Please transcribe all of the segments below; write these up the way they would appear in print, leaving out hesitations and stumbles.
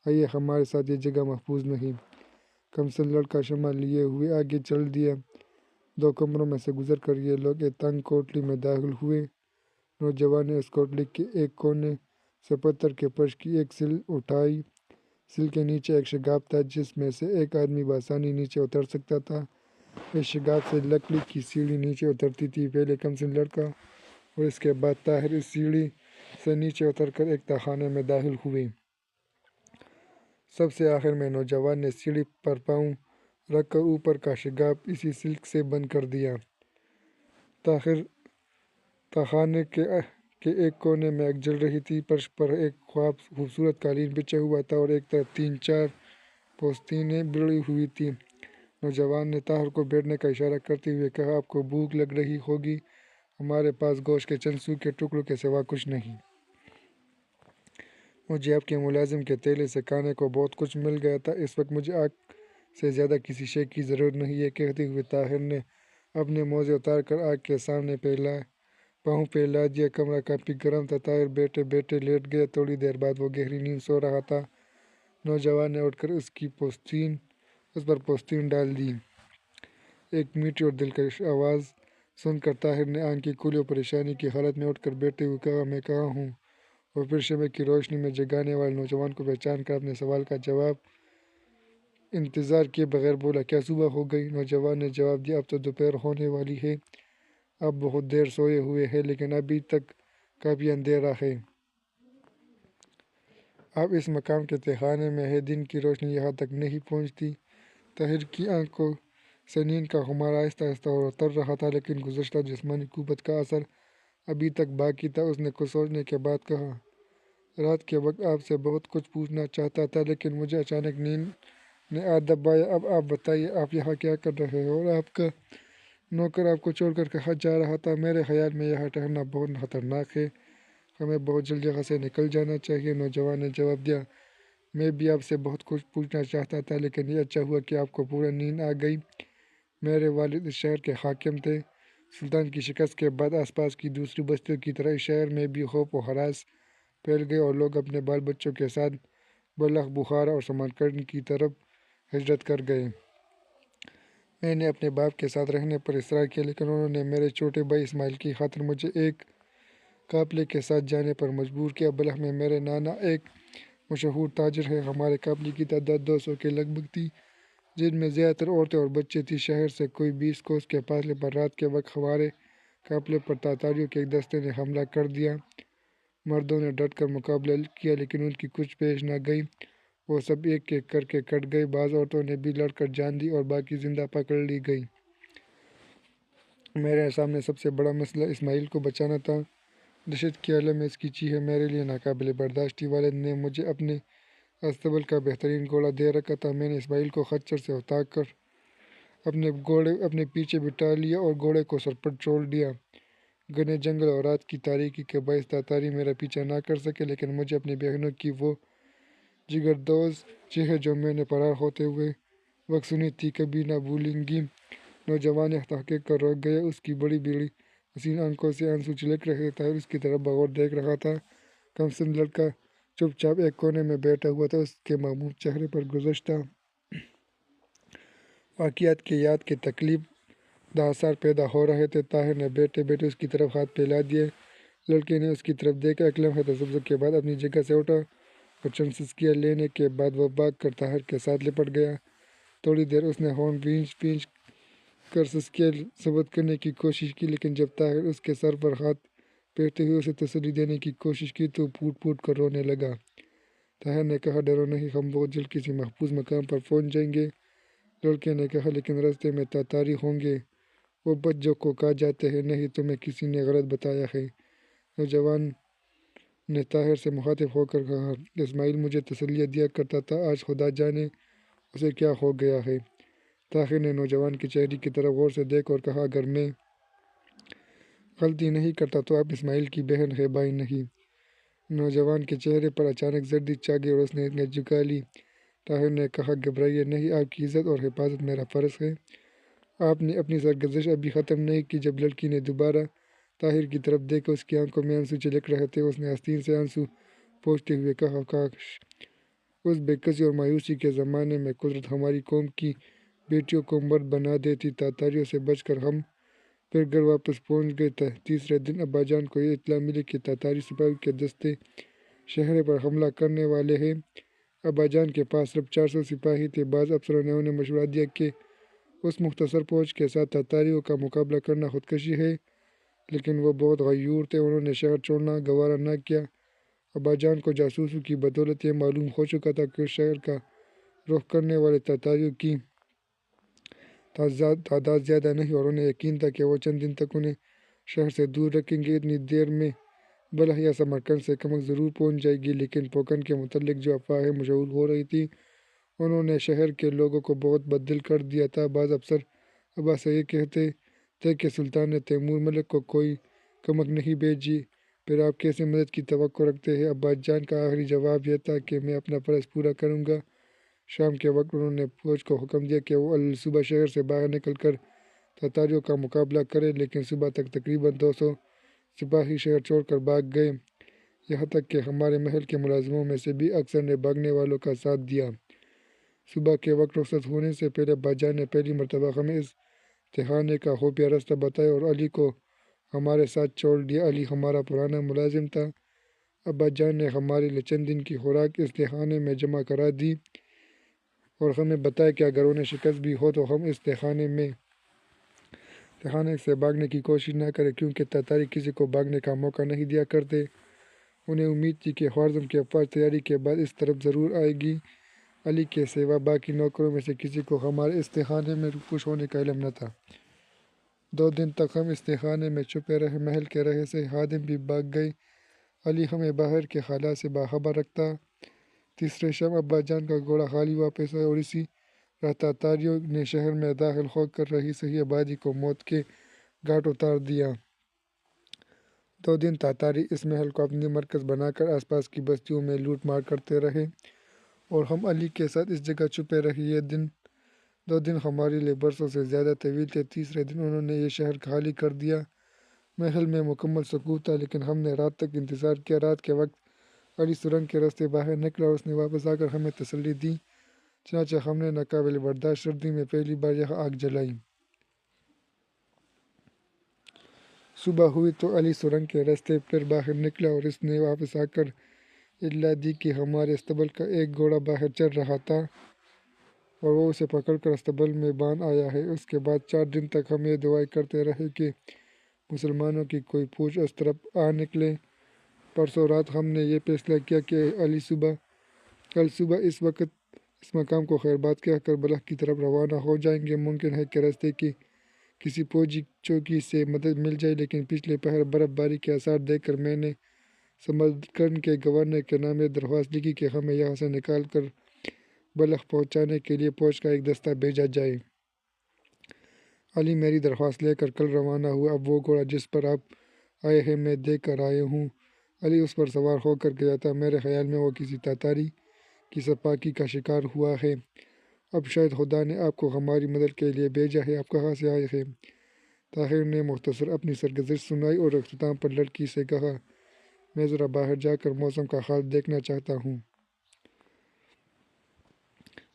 آئیے ہمارے ساتھ، یہ جگہ محفوظ نہیں۔ کمسن لڑکا شمع لیے ہوئے آگے چل دیا۔ 2 کمروں میں سے گزر کر یہ لوگ ایک تنگ کوٹلی میں داخل ہوئے۔ نوجوان نے اس کوٹلی کے ایک کونے سے پتھر کے فرش کی ایک سل اٹھائی۔ سل کے نیچے ایک شگاف تھا جس میں سے ایک آدمی بآسانی نیچے اتر سکتا تھا۔ اس شگاف سے لکڑی کی سیڑھی نیچے اترتی تھی۔ پہلے کمسن لڑکا اور اس کے بعد طاہر اس سیڑھی سے نیچے اتر کر ایک تہخانے میں داخل ہوئے۔ سب سے آخر میں نوجوان نے سیڑھی پر پاؤں رکھ کر اوپر کا شگاف اسی سلک سے بند کر دیا۔ طاہر تہخانے کے ایک کونے میں آگ جل رہی تھی۔ فرش پر ایک خوبصورت قالین بچھا ہوا تھا اور ایک طرف 3-4 پوستینیں بڑھی ہوئی تھیں۔ نوجوان نے طاہر کو بیٹھنے کا اشارہ کرتے ہوئے کہا، آپ کو بھوک لگ رہی ہوگی، ہمارے پاس گوشت کے چند سوکھے ٹکڑوں کے سوا کچھ نہیں۔ مجھے آپ کے ملازم کے تھیلے سے کھانے کو بہت کچھ مل گیا تھا، اس وقت مجھے آگ سے زیادہ کسی شے کی ضرورت نہیں۔ یہ کہتے ہوئے طاہر نے اپنے موزے اتار کر آگ کے سامنے پاؤں پھیلا دیا۔ کمرہ کافی گرم تھا۔ طاہر بیٹھے بیٹھے لیٹ گیا۔ تھوڑی دیر بعد وہ گہری نیند سو رہا تھا۔ نوجوان نے اٹھ کر اس پر پوستین ڈال دی۔ ایک میٹھی اور دلکش آواز سن کر طاہر نے آنکھیں کھولی اور پریشانی کی حالت میں اٹھ کر بیٹھتے ہوئے کہا، میں کہاں ہوں؟ وہ پھر شمع کی روشنی میں جگانے والے نوجوان کو پہچان کر اپنے سوال کا جواب انتظار کیے بغیر بولا، کیا صبح ہو گئی؟ نوجوان نے جواب دیا، اب تو دوپہر ہونے والی ہے۔ آپ بہت دیر سوئے ہوئے ہیں لیکن ابھی تک کافی اندھیرا ہے۔ آپ اس مقام کے تہخانے میں ہیں، دن کی روشنی یہاں تک نہیں پہنچتی۔ طاہر کی آنکھوں سے نیند کا خمار آہستہ آہستہ اتر رہا تھا لیکن گزشتہ جسمانی قوت کا اثر ابھی تک باقی تھا۔ اس نے کچھ سوچنے کے بعد کہا، رات کے وقت آپ سے بہت کچھ پوچھنا چاہتا تھا لیکن مجھے اچانک نیند نے آ دبایا۔ اب آپ بتائیے، آپ یہاں کیا کر رہے ہیں؟ اور آپ کا نوکر آپ کو چھوڑ کر کہاں جا رہا تھا؟ میرے خیال میں یہاں ٹھہرنا بہت خطرناک ہے، ہمیں بہت جلد یہاں سے نکل جانا چاہیے۔ نوجوان نے جواب دیا، میں بھی آپ سے بہت کچھ پوچھنا چاہتا تھا لیکن یہ اچھا ہوا کہ آپ کو پورا نیند آ گئی۔ میرے والد اس شہر کے حاکم تھے۔ سلطان کی شکست کے بعد آس پاس کی دوسری بستیوں کی طرح اس شہر میں بھی خوف و ہراس پھیل گئے اور لوگ اپنے بال بچوں کے ساتھ بلخ، بخارا اور سمرقند کی طرف ہجرت کر گئے۔ میں نے اپنے باپ کے ساتھ رہنے پر اصرار کیا لیکن انہوں نے میرے چھوٹے بھائی اسماعیل کی خاطر مجھے ایک قافلے کے ساتھ جانے پر مجبور کیا۔ بلخ میں میرے نانا ایک مشہور تاجر ہیں۔ ہمارے قافلے کی تعداد 200 کے لگ بھگ تھی، جن میں زیادہ تر عورتیں اور بچے تھے۔ شہر سے کوئی 20 کوس کے فاصلے پر رات کے وقت ہمارے قافلے پر تاتاریوں کے ایک دستے نے حملہ کر دیا۔ مردوں نے ڈٹ کر مقابلہ کیا لیکن ان کی کچھ پیش نہ گئی، وہ سب ایک ایک کر کے کٹ گئے۔ بعض عورتوں نے بھی لڑ کر جان دی اور باقی زندہ پکڑ لی گئیں۔ میرے سامنے سب سے بڑا مسئلہ اسماعیل کو بچانا تھا۔ دہشت کی عالم میں اس کی چیخیں میرے لیے ناقابل برداشت تھیں۔ والد نے مجھے اپنے استبل کا بہترین گھوڑا دے رکھا تھا۔ میں نے اسماعیل کو خچر سے اتار کر اپنے پیچھے بٹھا لیا اور گھوڑے کو سر پر چھوڑ دیا۔ گھنے جنگل اور رات کی تاریکی کے باعث تاتاری میرا پیچھا نہ کر سکے لیکن مجھے اپنی بہنوں کی وہ جگردوز چیخیں جو میں نے فرار ہوتے ہوئے وقت سنی تھیں کبھی نہ بھولیں گی۔ نوجوان ہہہتا کر رک گیا۔ اس کی بڑی بڑی حسین آنکھوں سے آنسو چھلک رہے تھے۔ طاہر اس کی طرف بغور دیکھ رہا تھا۔ کمسن لڑکا چپ چاپ ایک کونے میں بیٹھا ہوا تھا۔ اس کے معمور چہرے پر گزشتہ واقعات کی یاد کے تکلیف دہ آثار پیدا ہو رہے تھے۔ طاہر نے بیٹھے بیٹھے اس کی طرف ہاتھ پھیلا دیے۔ لڑکے نے اس کی طرف دیکھا۔ ایک لمحے تذبذب کے بعد اپنی جگہ سے اٹھا اور چند سسکیاں لینے کے بعد وہ بھاگ کر طاہر کے ساتھ لپٹ گیا۔ تھوڑی دیر اس نے ہونٹ بھینچ بھینچ کر سسکیاں ضبط کرنے کی کوشش کی لیکن جب طاہر اس کے سر پر ہاتھ پھیرتے ہوئے اسے تسلی دینے کی کوشش کی تو وہ پھوٹ پھوٹ کر رونے لگا۔ طاہر نے کہا، ڈرو نہیں، ہم بہت جلد کسی محفوظ مقام پر پہنچ جائیں گے۔ لڑکے نے کہا، لیکن راستے میں تاتاری ہوں گے، وہ بچوں کو کھا جاتے ہیں۔ نہیں، تمہیں کسی نے غلط بتایا ہے، نوجوان نے طاہر سے مخاطب ہو کر کہا۔ اسماعیل مجھے تسلیاں دیا کرتا تھا، آج خدا جانے اسے کیا ہو گیا ہے۔ طاہر نے نوجوان کے چہرے کی طرف غور سے دیکھا اور کہا، اگر میں غلطی نہیں کرتا تو آپ اسماعیل کی بہن ہیں، بھائی نہیں۔ نوجوان کے چہرے پر اچانک زردی چھا گئی اور اس نے آنکھیں جھکا لیں۔ طاہر نے کہا، گھبرائیے نہیں، آپ کی عزت اور حفاظت میرا فرض ہے۔ آپ نے اپنی سرگزشت ابھی ختم نہیں کی۔ جب لڑکی نے دوبارہ طاہر کی طرف دیکھا، اس کی آنکھوں میں آنسو چھلک رہے تھے۔ اس نے آستین سے آنسو پوچھتے ہوئے کہا، کاش اس بے کسی اور مایوسی کے زمانے میں قدرت ہماری قوم کی بیٹیوں کو مرد بنا دیتی۔ تاتاریوں سے بچ کر ہم پھر گھر واپس پہنچ گئے۔ تیسرے دن ابا جان کو یہ اطلاع ملی کہ تاتاری سپاہیوں کے دستے شہر پر حملہ کرنے والے ہیں۔ ابا جان کے پاس صرف 400 سپاہی تھے۔ بعض افسروں نے انہیں مشورہ دیا کہ اس مختصر فوج کے ساتھ تاتاریوں کا مقابلہ کرنا خودکشی ہے، لیکن وہ بہت غیور تھے، انہوں نے شہر چھوڑنا گوارا نہ کیا۔ ابا جان کو جاسوسوں کی بدولت یہ معلوم ہو چکا تھا کہ اس شہر کا رخ کرنے والے تاتاریوں کی تعداد زیادہ نہیں، اور انہیں یقین تھا کہ وہ چند دن تک انہیں شہر سے دور رکھیں گے۔ اتنی دیر میں بلخ یا سمرقند سے کمک ضرور پہنچ جائے گی، لیکن پوکن کے متعلق جو افواہیں مشہور ہو رہی تھیں انہوں نے شہر کے لوگوں کو بہت بددل کر دیا تھا۔ بعض افسر ابا سے یہ کہتے تھے کہ سلطان نے تیمور ملک کو کوئی کمک نہیں بھیجی، پھر آپ کیسے مدد کی توقع رکھتے ہیں؟ ابا جان کا آخری جواب یہ تھا کہ میں اپنا فرض پورا کروں گا۔ شام کے وقت انہوں نے فوج کو حکم دیا کہ وہ صبح شہر سے باہر نکل کر تاتاریوں کا مقابلہ کرے، لیکن صبح تک تقریباً 200 سپاہی شہر چھوڑ کر بھاگ گئے، یہاں تک کہ ہمارے محل کے ملازموں میں سے بھی اکثر نے بھاگنے والوں کا ساتھ دیا۔ صبح کے وقت رخصت ہونے سے پہلے ابا جان نے پہلی مرتبہ ہمیں اس تہھانے کا خفیہ راستہ بتایا اور علی کو ہمارے ساتھ چھوڑ دیا۔ علی ہمارا پرانا ملازم تھا۔ ابا جان نے ہمارے لیے چند دن کی خوراک اس تہھانے میں جمع کرا دی اور ہمیں بتایا کہ اگر انہیں شکست بھی ہو تو ہم اس تہھانے سے بھاگنے کی کوشش نہ کریں، کیونکہ تاتاری کسی کو بھاگنے کا موقع نہیں دیا کرتے۔ انہیں امید تھی کہ خوارزم کی افواج تیاری کے بعد اس طرف ضرور آئے گی۔ علی کے سوا باقی نوکروں میں سے کسی کو ہمارے اس تہھانے میں روپوش ہونے کا علم نہ تھا۔ 2 دن تک ہم اس تہھانے میں چھپے رہے، محل کے رہائشی خادم بھی بھاگ گئے، علی ہمیں باہر کے حالات سے باخبر رکھتا۔ تیسرے شام ابا جان کا گھوڑا خالی واپس آیا اور اسی رات تاتاریوں نے شہر میں داخل ہو کر رہائشی آبادی کو موت کے گھاٹ اتار دیا۔ 2 دن تاتاری اس محل کو اپنا مرکز بنا کر آس پاس کی بستیوں میں لوٹ مار کرتے رہے اور ہم علی کے ساتھ اس جگہ چھپے رہے۔ یہ 2 دن ہمارے لیے برسوں سے زیادہ طویل تھے۔ تیسرے دن انہوں نے یہ شہر خالی کر دیا۔ محل میں مکمل سکوت تھا، لیکن ہم نے رات تک انتظار کیا۔ رات کے وقت علی سرنگ کے راستے باہر نکلا اور اس نے واپس آ کر ہمیں تسلی دی، چنانچہ ہم نے ناقابل برداشت سردی میں پہلی بار یہاں آگ جلائی۔ صبح ہوئی تو علی سرنگ کے راستے پھر باہر نکلا اور اس نے واپس آ کر اطلاع دی کہ ہمارے استبل کا ایک گھوڑا باہر چل رہا تھا اور وہ اسے پکڑ کر استبل میں باندھ آیا ہے۔ اس کے بعد 4 دن تک ہم یہ دعائیں کرتے رہے کہ مسلمانوں کی کوئی فوج اس طرف آ نکلے۔ پرسوں رات ہم نے یہ فیصلہ کیا کہ کل صبح اس مقام کو خیر باد کہہ کر بلخ کی طرف روانہ ہو جائیں گے۔ ممکن ہے کہ راستے کی کسی فوجی چوکی سے مدد مل جائے، لیکن پچھلے پہر برف باری کے آثار دیکھ کر میں نے سمرقند کے گورنر کے نام یہ درخواست لکھی کہ ہمیں یہاں سے نکال کر بلخ پہنچانے کے لیے فوج کا ایک دستہ بھیجا جائے۔ علی میری درخواست لے کر کل روانہ ہوا۔ اب وہ گھوڑا جس پر آپ آئے ہیں میں دیکھ کر آیا ہوں۔ علی اس پر سوار ہو کر گیا تھا۔ میرے خیال میں وہ کسی تاتاری کی سپاکی کا شکار ہوا ہے۔ اب شاید خدا نے آپ کو ہماری مدد کے لیے بھیجا ہے۔ آپ کہاں سے آئے ہیں؟ طاہر نے مختصر اپنی سرگزشت سنائی اور اختتام پر لڑکی سے کہا، میں ذرا باہر جا کر موسم کا حال دیکھنا چاہتا ہوں۔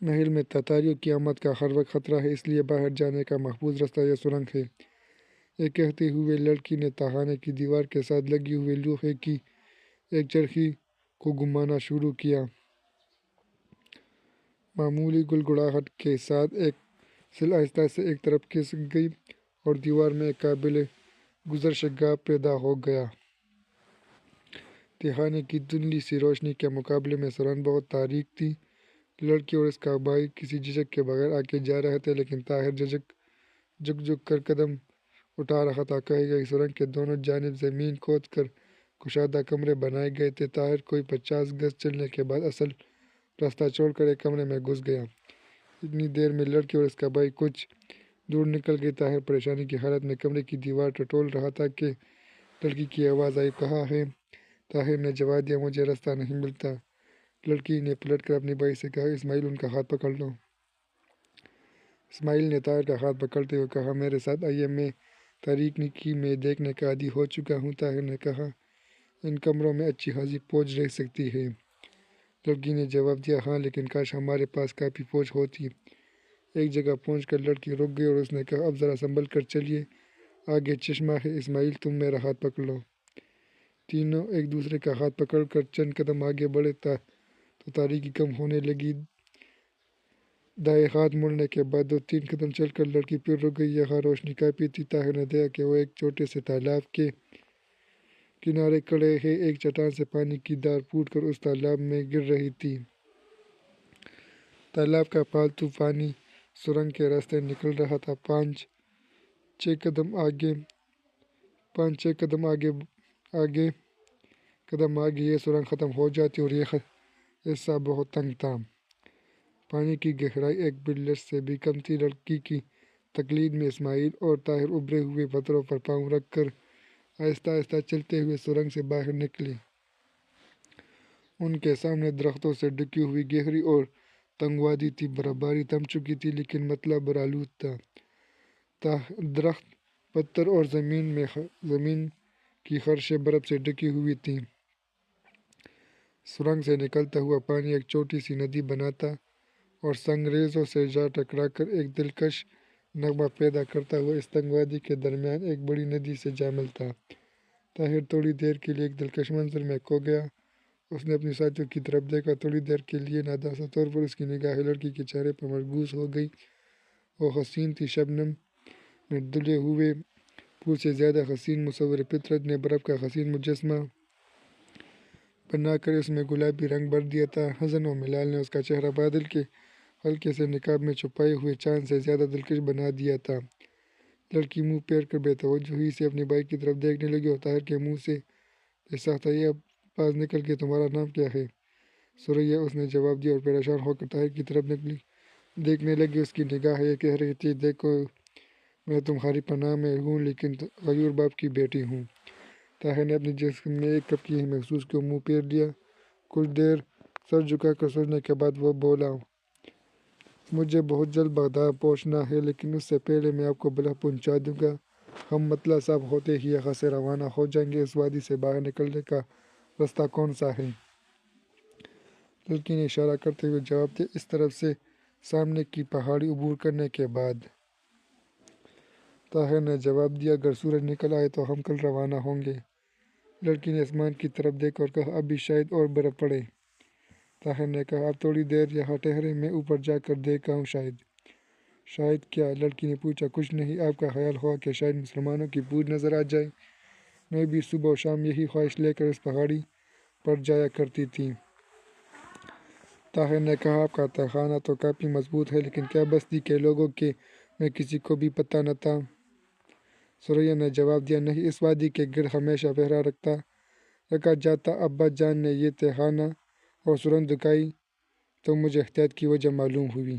محل میں تاتاریوں کی آمد کا ہر وقت خطرہ ہے، اس لیے باہر جانے کا محفوظ راستہ یہ سرنگ ہے۔ یہ کہتے ہوئے لڑکی نے تہھانے کی دیوار کے ساتھ لگی ہوئی لوہے کی ایک چرخی کو گھمانا شروع کیا۔ معمولی گڑگڑاہٹ کے ساتھ ایک سل آہستہ سے ایک طرف کھسک گئی اور دیوار میں ایک قابل گزرش گاہ پیدا ہو گیا۔ تہھانے کی دھندلی سی روشنی کے مقابلے میں سرنگ بہت تاریک تھی۔ لڑکی اور اس کا بھائی کسی جھجک کے بغیر آگے جا رہے تھے، لیکن طاہر جھک کر قدم اٹھا رہا تھا۔ کہی گئی سرنگ کے دونوں جانب زمین کھود کر کشادہ کمرے بنائے گئے تھے۔ طاہر کوئی 50 گز چلنے کے بعد اصل راستہ چھوڑ کر ایک کمرے میں گھس گیا۔ اتنی دیر میں لڑکی اور اس کا بھائی کچھ دور نکل گئے۔ طاہر پریشانی کی حالت میں کمرے کی دیوار ٹٹول رہا تھا کہ لڑکی کی آواز آئی، کہاں ہے؟ طاہر نے جواب دیا، مجھے راستہ نہیں ملتا۔ لڑکی نے پلٹ کر اپنے بھائی سے کہا، اسماعیل ان کا ہاتھ پکڑ لو۔ اسماعیل نے طاہر کا ہاتھ پکڑتے ہوئے کہا، میرے ساتھ آئیے، میں تاریکی میں دیکھنے کا عادی ہو چکا ہوں۔ طاہر نے کہا، ان کمروں میں اچھی خاصی فوج رہ سکتی ہے۔ لڑکی نے جواب دیا ہاں، لیکن کاش ہمارے پاس کافی فوج ہوتی۔ ایک جگہ پہنچ کر لڑکی رک گئی اور اس نے کہا اب ذرا سنبھل کر چلیے، آگے چشمہ ہے، اسماعیل تم میرا ہاتھ پکڑ لو۔ تینوں ایک دوسرے کا ہاتھ پکڑ کر چند قدم آگے بڑھے تو تاریکی کم ہونے لگی۔ دائیں ہاتھ مڑنے کے بعد 2-3 قدم چل کر لڑکی پھر رک گئی۔ یہاں روشنی کافی تھی۔ طاہر نے دیکھا کہ وہ ایک چھوٹے سے تالاب کے کنارے کھڑے ہیں۔ ایک چٹان سے پانی کی دھار پھوٹ کر اس تالاب میں گر رہی تھی۔ تالاب کا پھالتو پانی سرنگ کے راستے نکل رہا تھا۔ 5-6 قدم آگے یہ سرنگ ختم ہو جاتی اور یہ حصہ بہت تنگ تھا۔ پانی کی گہرائی 1 بلٹ سے بھی کم تھی۔ لڑکی کی تقلید میں اسماعیل اور طاہر ابھرے ہوئے پتھروں پر پاؤں رکھ کر آہستہ آہستہ چلتے ہوئے سرنگ سے باہر نکلے۔ ان کے سامنے درختوں سے ڈھکی ہوئی گہری اور تنگ وادی تھی۔ برفباری تھم چکی تھی لیکن مطلع برآلود تھا۔ درخت، پتھر اور زمین کی خرشیں برف سے ڈھکی ہوئی تھیں۔ سرنگ سے نکلتا ہوا پانی ایک چھوٹی سی ندی بناتا اور سنگریزوں سے جا ٹکرا کر ایک دلکش نغمہ پیدا کرتا ہوا اس تنگ وادی کے درمیان ایک بڑی ندی سے جا ملتا۔ طاہر تھوڑی دیر کے لیے ایک دلکش منظر میں کھو گیا۔ اس نے اپنے ساتھیوں کی طرف دیکھا۔ تھوڑی دیر کے لیے نادانہ طور پر اس کی نگاہیں لڑکی کے چہرے پر مرکوز ہو گئی۔ وہ حسین تھی، شبنم میں دھلے ہوئے پھول سے زیادہ حسین۔ مصور فطرت نے برف کا حسین مجسمہ بنا کر اس میں گلابی رنگ بھر دیا تھا۔ حزن و ملال نے اس کا چہرہ بادل کے ہلکے سے نقاب میں چھپائے ہوئے چاند سے زیادہ دلکش بنا دیا تھا۔ لڑکی منہ پھیر کر بے توجہی سے اپنے بھائی کی طرف دیکھنے لگی اور طاہر کے منہ سے بے ساختہ یہ الفاظ نکل گئے تمہارا نام کیا ہے؟ ثریا، اس نے جواب دیا اور پریشان ہو کر طاہر کی طرف دیکھنے لگی۔ اس کی نگاہیں یہ کہہ رہی تھیں دیکھو میں تمہاری پناہ میں ہوں لیکن غیور باپ کی بیٹی ہوں۔ طاہر نے اپنے جسم میں ایک کپکی محسوس کی اور منہ پھیر لیا۔ کچھ دیر سر جھکا کر سوچنے کے بعد وہ بولا مجھے بہت جلد بغداد پہنچنا ہے لیکن اس سے پہلے میں آپ کو بلخ پہنچا دوں گا۔ ہم مطلع صاف ہوتے ہی یہاں سے روانہ ہو جائیں گے۔ اس وادی سے باہر نکلنے کا راستہ کون سا ہے؟ لڑکی نے اشارہ کرتے ہوئے جواب دیا اس طرف سے۔ سامنے کی پہاڑی عبور کرنے کے بعد طاہر نے جواب دیا اگر سورج نکل آئے تو ہم کل روانہ ہوں گے۔ لڑکی نے آسمان کی طرف دیکھا اور کہا ابھی شاید اور برف پڑے۔ طاہر نے کہا آپ تھوڑی دیر یہاں ٹھہریں، میں اوپر جا کر دیکھ آؤں۔ شاید کیا؟ لڑکی نے پوچھا۔ کچھ نہیں، آپ کا خیال ہوا کہ شاید مسلمانوں کی فوج نظر آ جائے؟ میں بھی صبح و شام یہی خواہش لے کر اس پہاڑی پر جایا کرتی تھی۔ طاہر نے کہا آپ کا تہخانہ تو کافی مضبوط ہے لیکن کیا بستی کے لوگوں میں کسی کو بھی پتہ نہ تھا؟ ثریا نے جواب دیا نہیں، اس وادی کے گرد ہمیشہ پہرا رکھا جاتا۔ ابا جان نے یہ تہخانہ اور سرنگ دکھائی تو مجھے احتیاط کی وجہ معلوم ہوئی۔